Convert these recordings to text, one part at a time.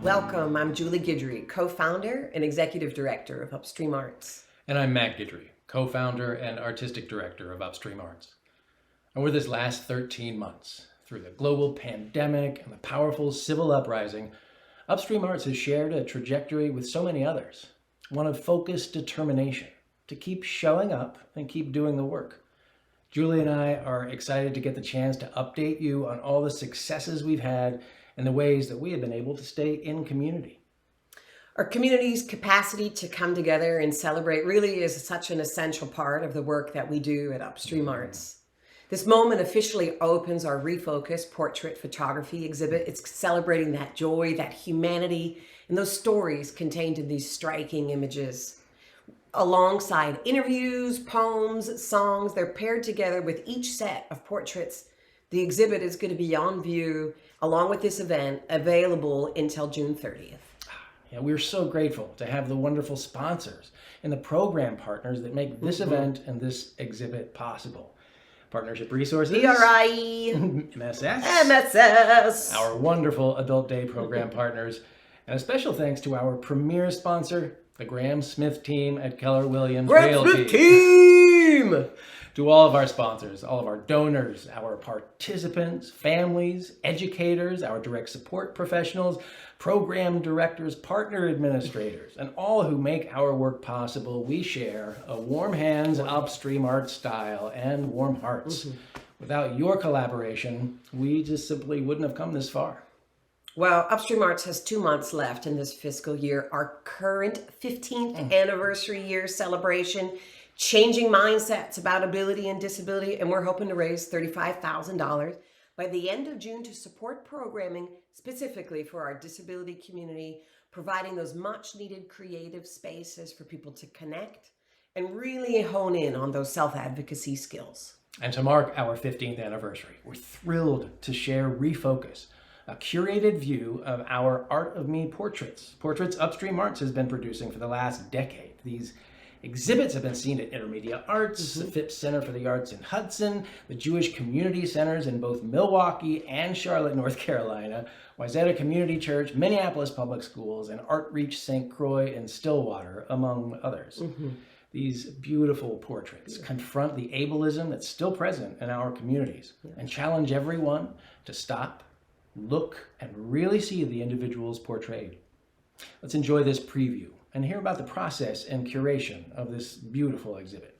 Welcome, I'm Julie Guidry, co-founder and executive director of Upstream Arts. And I'm Matt Guidry, co-founder and artistic director of Upstream Arts. Over this last 13 months, through the global pandemic and the powerful civil uprising, Upstream Arts has shared a trajectory with so many others, one of focused determination to keep showing up and keep doing the work. Julie and I are excited to get the chance to update you on all the successes we've had and the ways that we have been able to stay in community. Our community's capacity to come together and celebrate really is such an essential part of the work that we do at Upstream Arts. This moment officially opens our Refocus portrait photography exhibit. It's celebrating that joy, that humanity, and those stories contained in these striking images. Alongside interviews, poems, songs, they're paired together with each set of portraits. The exhibit is going to be on view along with this event, available until June 30th. Yeah, we're so grateful to have the wonderful sponsors and the program partners that make this event and this exhibit possible. Partnership Resources, PRI, MSS, our wonderful Adult Day program partners, and a special thanks to our premier sponsor, the Graham Smith team at Keller Williams Realty. Team! To all of our sponsors, all of our donors, our participants, families, educators, our direct support professionals, program directors, partner administrators, and all who make our work possible, we share a warm hands Upstream Arts style and warm hearts. Without your collaboration, we just simply wouldn't have come this far. Well, Upstream Arts has 2 months left in this fiscal year, our current 15th anniversary year celebration, changing mindsets about ability and disability, and we're hoping to raise $35,000 by the end of June to support programming specifically for our disability community, providing those much needed creative spaces for people to connect and really hone in on those self-advocacy skills. And to mark our 15th anniversary, we're thrilled to share Refocus, a curated view of our Art of Me portraits Upstream Arts has been producing for the last decade. These exhibits have been seen at Intermedia Arts, the Phipps Center for the Arts in Hudson, the Jewish Community Centers in both Milwaukee and Charlotte, North Carolina, Wayzata Community Church, Minneapolis Public Schools, and Art Reach St. Croix in Stillwater, among others. These beautiful portraits confront the ableism that's still present in our communities and challenge everyone to stop, look, and really see the individuals portrayed. Let's enjoy this preview and hear about the process and curation of this beautiful exhibit.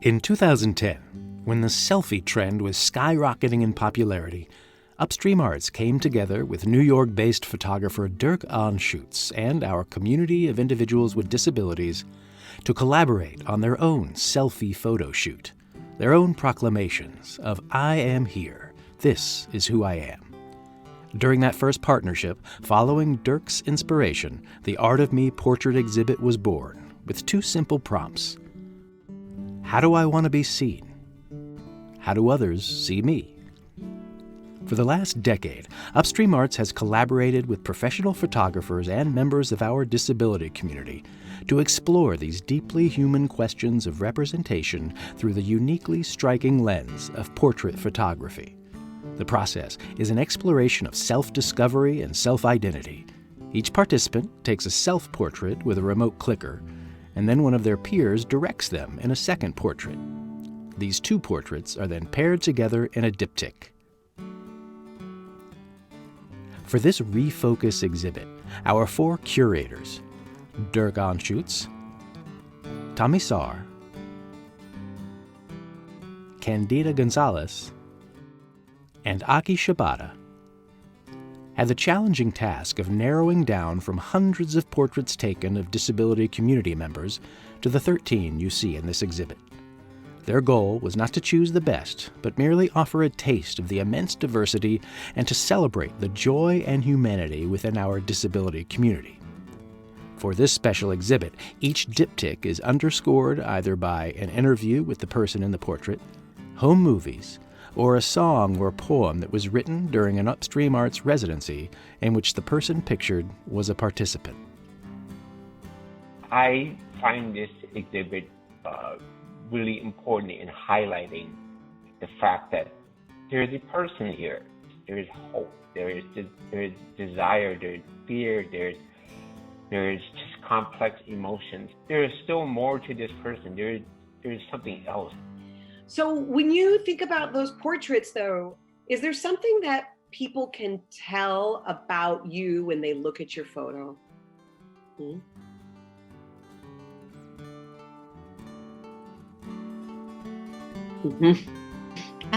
In 2010, when the selfie trend was skyrocketing in popularity, Upstream Arts came together with New York-based photographer Dirk Anschutz and our community of individuals with disabilities to collaborate on their own selfie photo shoot, their own proclamations of "I am here. This is who I am." During that first partnership, following Dirk's inspiration, the Art of Me portrait exhibit was born with 2 simple prompts. How do I want to be seen? How do others see me? For the last decade, Upstream Arts has collaborated with professional photographers and members of our disability community to explore these deeply human questions of representation through the uniquely striking lens of portrait photography. The process is an exploration of self-discovery and self-identity. Each participant takes a self-portrait with a remote clicker, and then one of their peers directs them in a second portrait. These 2 portraits are then paired together in a diptych. For this Refocus exhibit, our 4 curators, Dirk Anschutz, Tommy Saar, Candida Gonzalez, and Aki Shibata, had the challenging task of narrowing down from hundreds of portraits taken of disability community members to the 13 you see in this exhibit. Their goal was not to choose the best, but merely offer a taste of the immense diversity and to celebrate the joy and humanity within our disability community. For this special exhibit, each diptych is underscored either by an interview with the person in the portrait, home movies, or a song or poem that was written during an Upstream Arts residency in which the person pictured was a participant. I find this exhibit really important in highlighting the fact that there's a person here, there's hope, there's desire, there's fear, there's just complex emotions. There is still more to this person. There's something else. So when you think about those portraits, though, is there something that people can tell about you when they look at your photo? And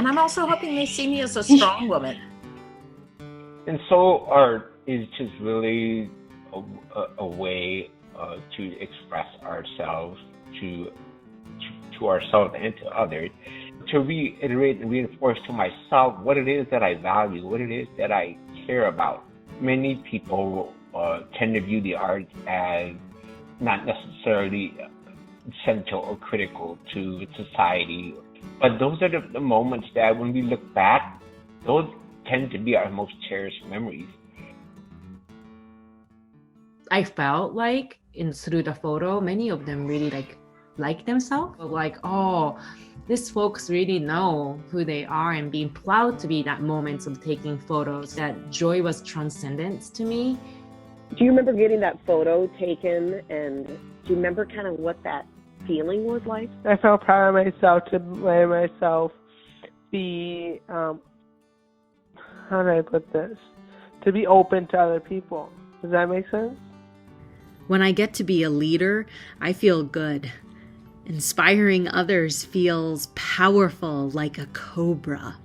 I'm also hoping they see me as a strong woman. And so art is just really a way to express ourselves to ourselves and to others, to reiterate and reinforce to myself what it is that I value, what it is that I care about. Many people tend to view the arts as not necessarily essential or critical to society, but those are the moments that when we look back, those tend to be our most cherished memories. I felt like through the photo, many of them really like themselves. Like, oh, these folks really know who they are, and being proud to be that moment of taking photos. That joy was transcendent to me. Do you remember getting that photo taken, and do you remember kind of what that feeling was like? I felt proud of myself to let myself be, how do I put this? To be open to other people. Does that make sense? When I get to be a leader, I feel good. Inspiring others feels powerful like a cobra.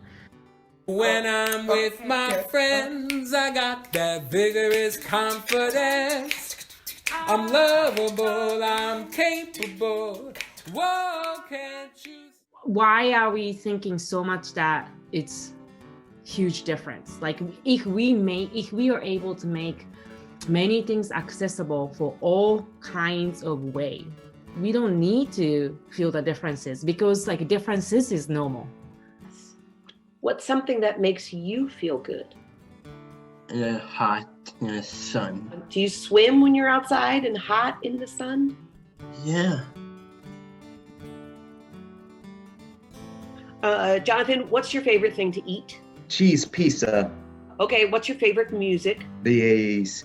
When I'm with my friends, I got that vigorous confidence. I'm lovable, I'm capable. Whoa, can't you? Why are we thinking so much that it's huge difference? Like if we are able to make many things accessible for all kinds of way, we don't need to feel the differences, because like differences is normal. What's something that makes you feel good? In the hot in the sun. Do you swim when you're outside and hot in the sun? Yeah. Jonathan, what's your favorite thing to eat? Cheese pizza. Okay, what's your favorite music? The 80s.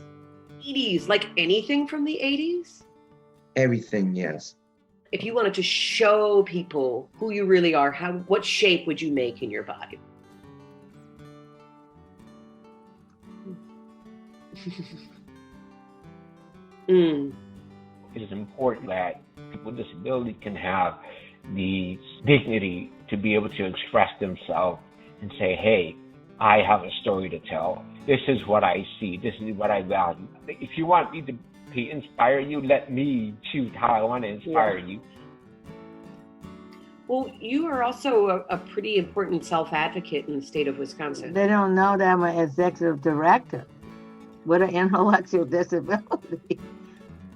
80s, like anything from the 80s? Everything, yes. If you wanted to show people who you really are, what shape would you make in your body? It is important that people with disability can have the dignity to be able to express themselves and say, hey, I have a story to tell. This is what I see. This is what I value. If you want me to inspire you, let me choose how I want to inspire you. Well, you are also a pretty important self-advocate in the state of Wisconsin. They don't know that I'm an executive director with an intellectual disability.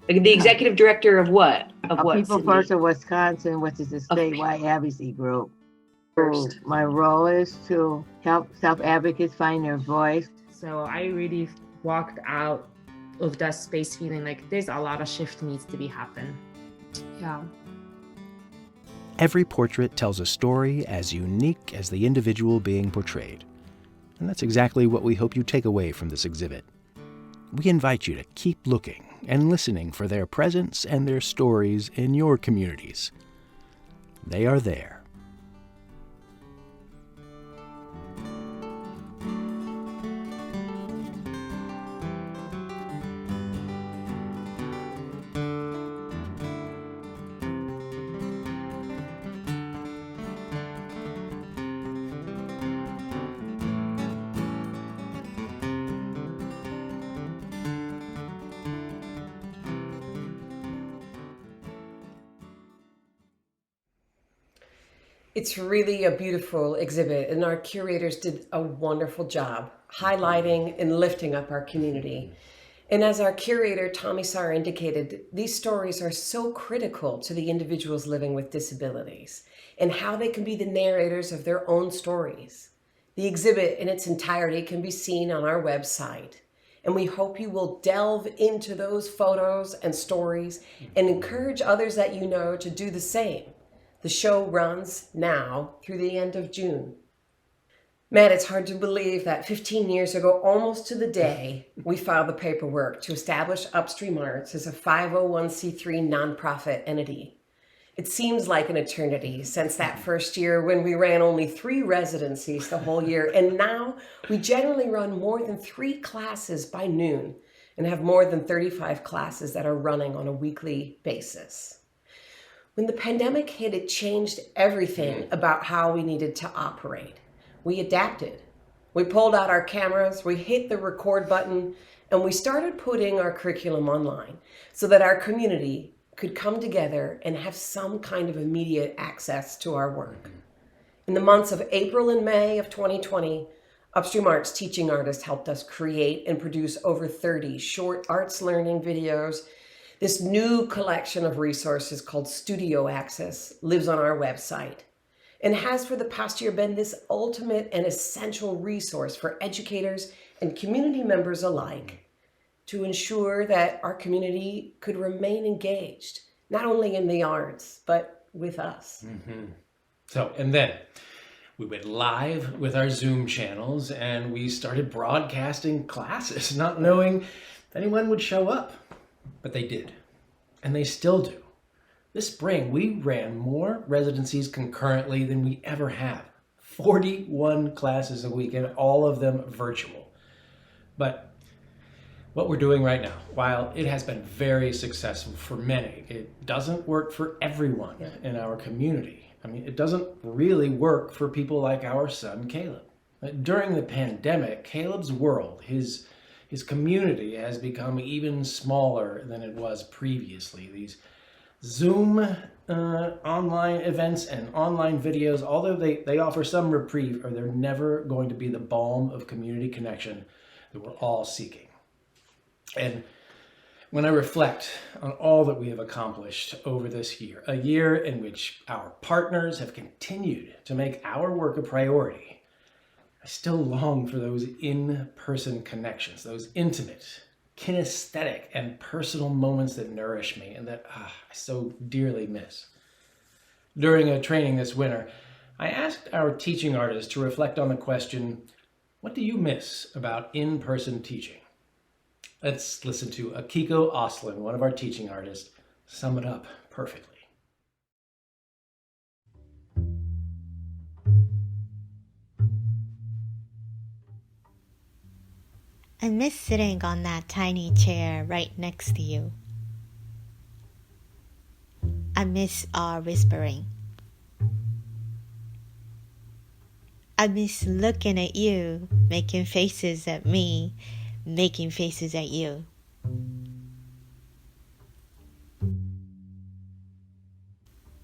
The executive director of what? Of what? People First of Wisconsin, which is a statewide advocacy group. First. My role is to help self-advocates find their voice. So I really walked out of that space feeling like there's a lot of shift needs to be happen. Yeah. Every portrait tells a story as unique as the individual being portrayed. And that's exactly what we hope you take away from this exhibit. We invite you to keep looking and listening for their presence and their stories in your communities. They are there. It's really a beautiful exhibit, and our curators did a wonderful job highlighting and lifting up our community. And as our curator, Tommy Sarr, indicated, these stories are so critical to the individuals living with disabilities and how they can be the narrators of their own stories. The exhibit in its entirety can be seen on our website, and we hope you will delve into those photos and stories and encourage others that you know to do the same. The show runs now through the end of June. Man, it's hard to believe that 15 years ago, almost to the day, we filed the paperwork to establish Upstream Arts as a 501c3 nonprofit entity. It seems like an eternity since that first year when we ran only 3 residencies the whole year, and now we generally run more than 3 classes by noon and have more than 35 classes that are running on a weekly basis. When the pandemic hit, it changed everything about how we needed to operate. We adapted. We pulled out our cameras, we hit the record button, and we started putting our curriculum online so that our community could come together and have some kind of immediate access to our work. In the months of April and May of 2020, Upstream Arts teaching artists helped us create and produce over 30 short arts learning videos. This new collection of resources called Studio Access lives on our website and has for the past year been this ultimate and essential resource for educators and community members alike to ensure that our community could remain engaged, not only in the arts, but with us. So, and then we went live with our Zoom channels and we started broadcasting classes, not knowing if anyone would show up, but they did, and they still do. This spring, we ran more residencies concurrently than we ever have. 41 classes a week, and all of them virtual. But what we're doing right now, while it has been very successful for many, it doesn't work for everyone in our community. I mean, it doesn't really work for people like our son, Caleb. During the pandemic, Caleb's world, his community has become even smaller than it was previously. These Zoom online events and online videos, although they offer some reprieve, or they're never going to be the balm of community connection that we're all seeking. And when I reflect on all that we have accomplished over this year, a year in which our partners have continued to make our work a priority, I still long for those in-person connections, those intimate, kinesthetic, and personal moments that nourish me and that I so dearly miss. During a training this winter, I asked our teaching artists to reflect on the question, what do you miss about in-person teaching? Let's listen to Akiko Oslin, one of our teaching artists, sum it up perfectly. I miss sitting on that tiny chair right next to you. I miss our whispering. I miss looking at you, making faces at me, making faces at you.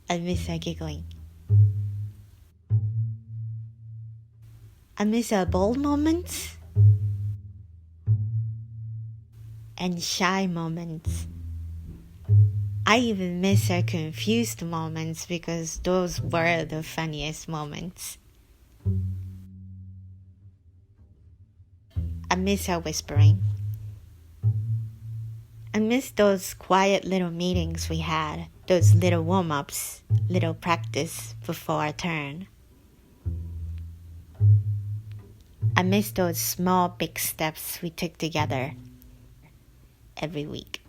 I miss our giggling. I miss our bold moments and shy moments. I even miss our confused moments because those were the funniest moments. I miss our whispering. I miss those quiet little meetings we had, those little warm-ups, little practice before our turn. I miss those small, big steps we took together every week.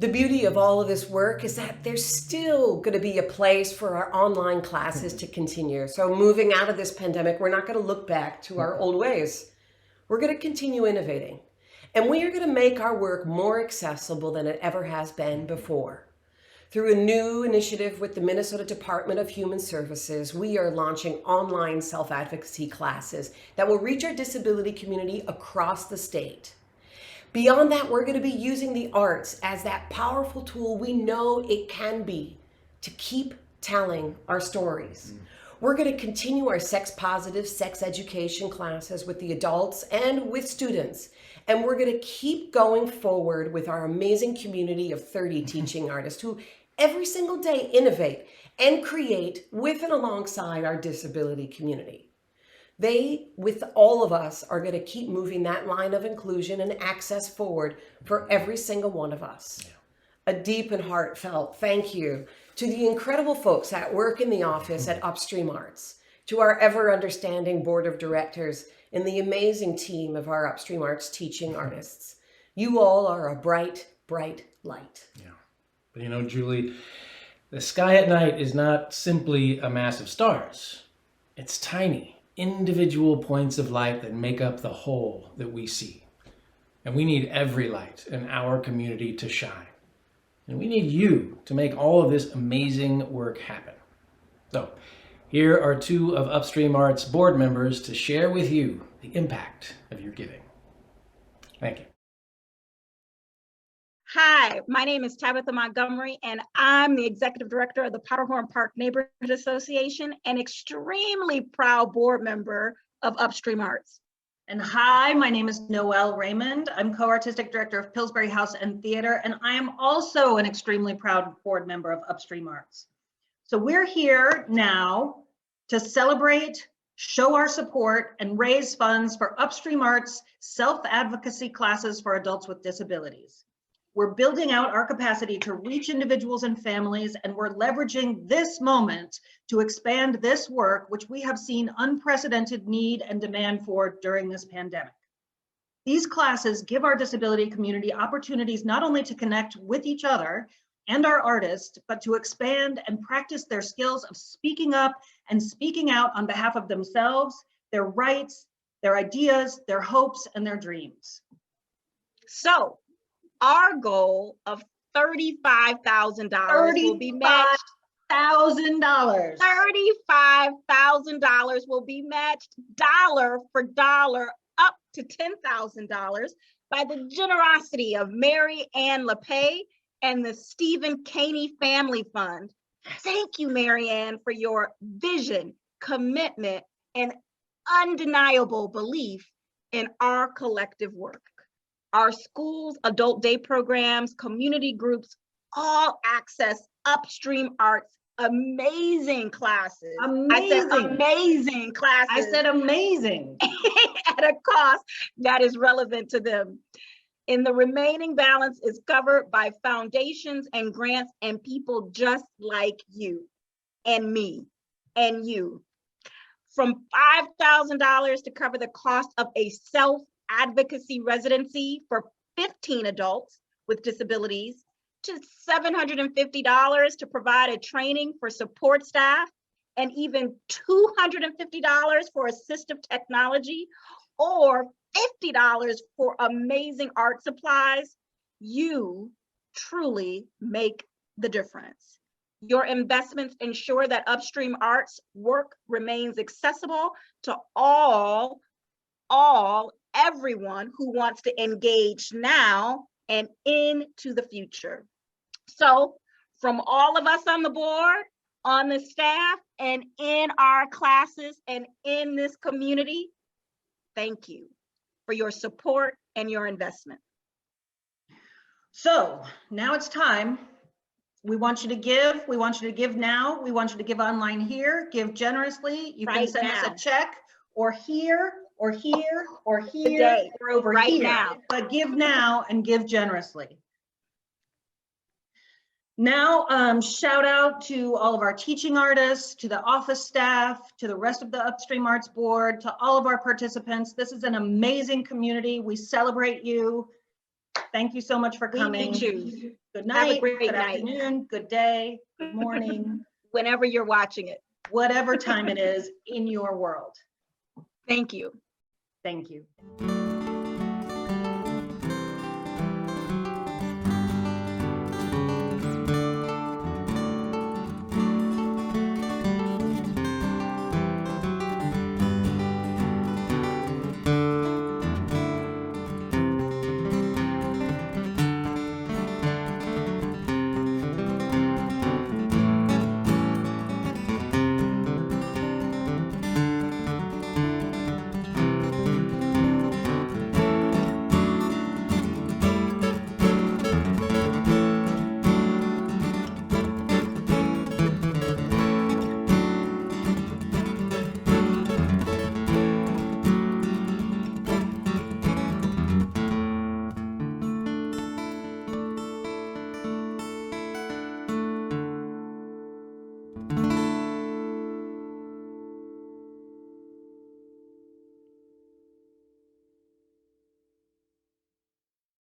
The beauty of all of this work is that there's still going to be a place for our online classes to continue. So moving out of this pandemic, we're not going to look back to our old ways. We're going to continue innovating. And we are going to make our work more accessible than it ever has been before. Through a new initiative with the Minnesota Department of Human Services, we are launching online self-advocacy classes that will reach our disability community across the state. Beyond that, we're going to be using the arts as that powerful tool we know it can be to keep telling our stories. We're going to continue our sex-positive sex education classes with the adults and with students. And we're going to keep going forward with our amazing community of 30 teaching artists who every single day innovate and create with and alongside our disability community. They, with all of us, are going to keep moving that line of inclusion and access forward for every single one of us. A deep and heartfelt thank you to the incredible folks that work in the office at Upstream Arts, to our ever-understanding board of directors, and the amazing team of our Upstream Arts teaching artists. You all are a bright, bright light. Yeah. But you know, Julie, the sky at night is not simply a mass of stars. It's tiny, individual points of light that make up the whole that we see. And we need every light in our community to shine. And we need you to make all of this amazing work happen. So, here are two of Upstream Arts board members to share with you the impact of your giving. Thank you. Hi, my name is Tabitha Montgomery, and I'm the Executive Director of the Powderhorn Park Neighborhood Association and extremely proud board member of Upstream Arts. And hi, my name is Noelle Raymond. I'm co-artistic director of Pillsbury House and Theater, and I am also an extremely proud board member of Upstream Arts. So we're here now to celebrate, show our support, and raise funds for Upstream Arts self-advocacy classes for adults with disabilities. We're building out our capacity to reach individuals and families, and we're leveraging this moment to expand this work, which we have seen unprecedented need and demand for during this pandemic. These classes give our disability community opportunities not only to connect with each other and our artists, but to expand and practice their skills of speaking up and speaking out on behalf of themselves, their rights, their ideas, their hopes, and their dreams. So, our goal of $35,000 will be matched. $35,000. $35,000 will be matched dollar for dollar up to $10,000 by the generosity of Mary Ann LePay and the Stephen Caney Family Fund. Thank you, Mary Ann, for your vision, commitment, and undeniable belief in our collective work. Our schools, adult day programs, community groups, all access Upstream Arts amazing classes. Amazing. I said amazing classes. I said amazing. At a cost that is relevant to them. And the remaining balance is covered by foundations and grants and people just like you and me and you. From $5,000 to cover the cost of a self-advocacy residency for 15 adults with disabilities, to $750 to provide a training for support staff, and even $250 for assistive technology, or $50 for amazing art supplies. You truly make the difference. Your investments ensure that Upstream Arts work remains accessible to everyone who wants to engage now and into the future. So from all of us on the board, on the staff, and in our classes and in this community, thank you for your support and your investment. So now it's time. We want you to give. We want you to give now. We want you to give online here. Give generously. You can send us a check, or here, or here, or here, or over here. Now. But give now and give generously. Now, shout out to all of our teaching artists, to the office staff, to the rest of the Upstream Arts Board, to all of our participants. This is an amazing community. We celebrate you. Thank you so much for coming. Thank you. Good night, Have a great good night. afternoon, good day, good morning. Whenever you're watching it. Whatever time it is in your world. Thank you. Thank you.